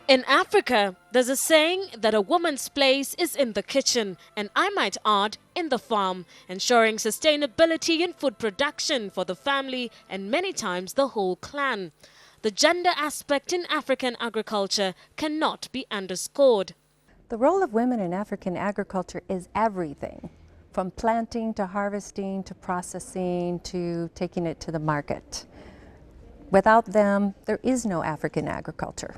In Africa, there's a saying that a woman's place is in the kitchen, and I might add, in the farm, ensuring sustainability in food production for the family and many times the whole clan. The gender aspect in African agriculture cannot be underscored. The role of women in African agriculture is everything, from planting to harvesting to processing to taking it to the market. Without them, there is no African agriculture.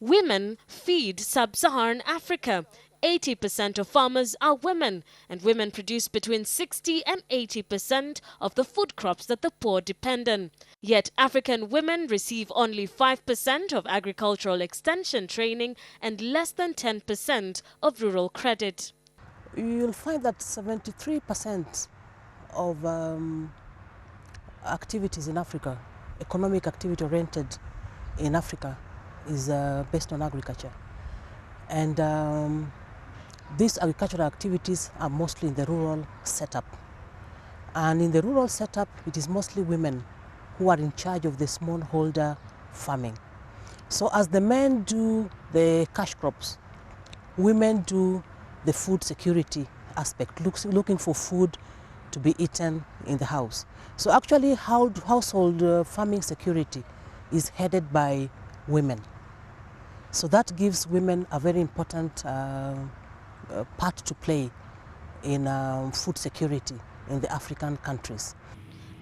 Women feed sub-Saharan Africa. 80% of farmers are women, and women produce between 60 and 80% of the food crops that the poor depend on. Yet African women receive only 5% of agricultural extension training and less than 10% of rural credit. You'll find that 73% of activities in Africa, economic activity oriented in Africa, is based on agriculture. And these agricultural activities are mostly in the rural setup. And in the rural setup, it is mostly women who are in charge of the smallholder farming. So as the men do the cash crops, women do the food security aspect, looking for food to be eaten in the house. So actually household farming security is headed by women. So that gives women a very important part to play in food security in the African countries.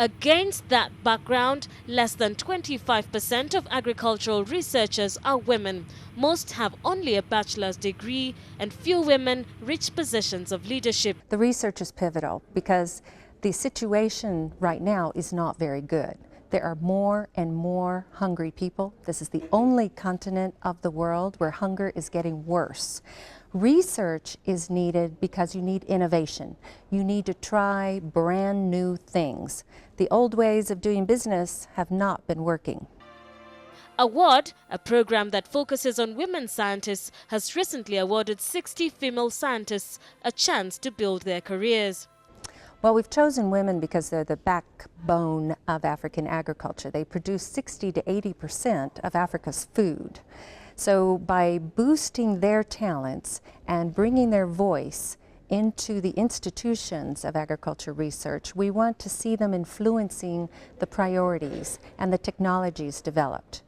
Against that background, less than 25% of agricultural researchers are women. Most have only a bachelor's degree, and few women reach positions of leadership. The research is pivotal because the situation right now is not very good. There are more and more hungry people. This is the only continent of the world where hunger is getting worse. Research is needed because you need innovation. You need to try brand new things. The old ways of doing business have not been working. Award, a program that focuses on women scientists, has recently awarded 60 female scientists a chance to build their careers. Well, we've chosen women because they're the backbone of African agriculture. They produce 60 to 80% of Africa's food. So by boosting their talents and bringing their voice into the institutions of agriculture research, we want to see them influencing the priorities and the technologies developed.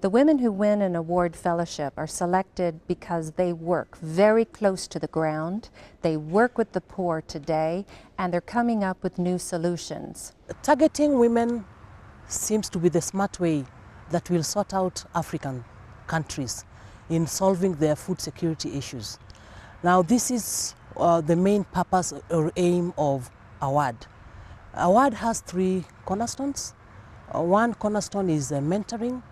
The women who win an award fellowship are selected because they work very close to the ground, they work with the poor today, and they're coming up with new solutions. Targeting women seems to be the smart way that will sort out African countries in solving their food security issues. Now this is the main purpose or aim of award. Award has three cornerstones. One cornerstone is mentoring.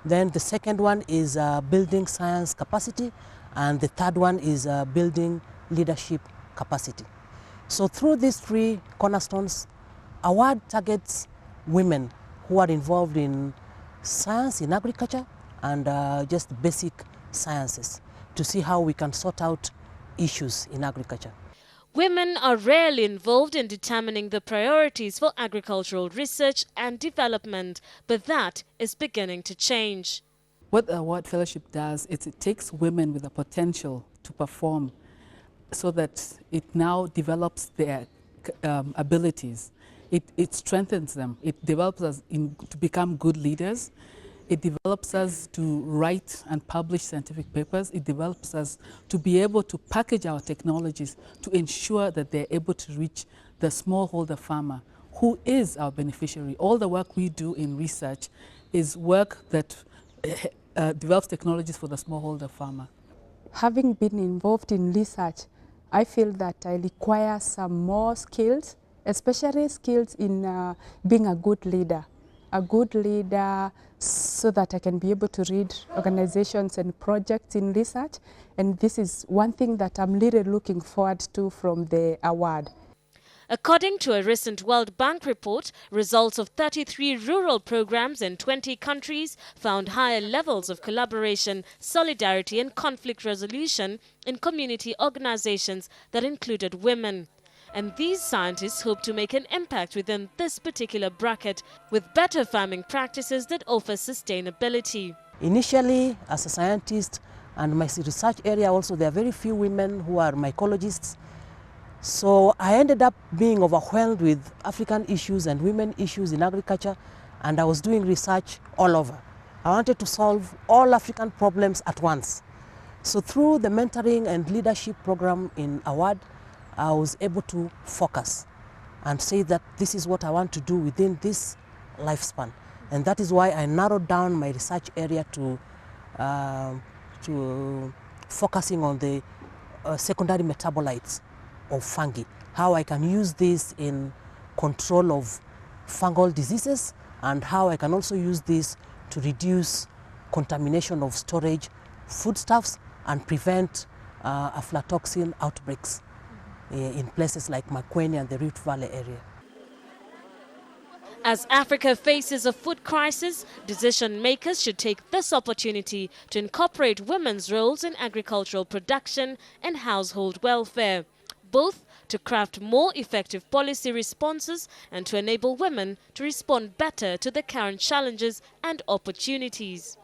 Then the second one is building science capacity, and the third one is building leadership capacity. So through these three cornerstones, award targets women who are involved in science, in agriculture, and just basic sciences to see how we can sort out issues in agriculture. Women are rarely involved in determining the priorities for agricultural research and development, but that is beginning to change. What the award fellowship does is it takes women with the potential to perform so that it now develops their abilities. It strengthens them. It develops us to become good leaders. It develops us to write and publish scientific papers. It develops us to be able to package our technologies to ensure that they're able to reach the smallholder farmer, who is our beneficiary. All the work we do in research is work that develops technologies for the smallholder farmer. Having been involved in research, I feel that I require some more skills, especially skills in being a good leader. A good leader so that I can be able to lead organizations and projects in research. And this is one thing that I'm really looking forward to from the award. According to a recent World Bank report, results of 33 rural programs in 20 countries found higher levels of collaboration, solidarity and conflict resolution in community organizations that included women. And these scientists hope to make an impact within this particular bracket with better farming practices that offer sustainability. Initially, as a scientist and my research area also, there are very few women who are mycologists. So I ended up being overwhelmed with African issues and women issues in agriculture, and I was doing research all over. I wanted to solve all African problems at once. So through the mentoring and leadership program in Award, I was able to focus and say that this is what I want to do within this lifespan. And that is why I narrowed down my research area to focusing on the secondary metabolites of fungi, how I can use this in control of fungal diseases, and how I can also use this to reduce contamination of storage foodstuffs and prevent aflatoxin outbreaks in places like Makueni and the Rift Valley area. As Africa faces a food crisis, decision makers should take this opportunity to incorporate women's roles in agricultural production and household welfare, both to craft more effective policy responses and to enable women to respond better to the current challenges and opportunities.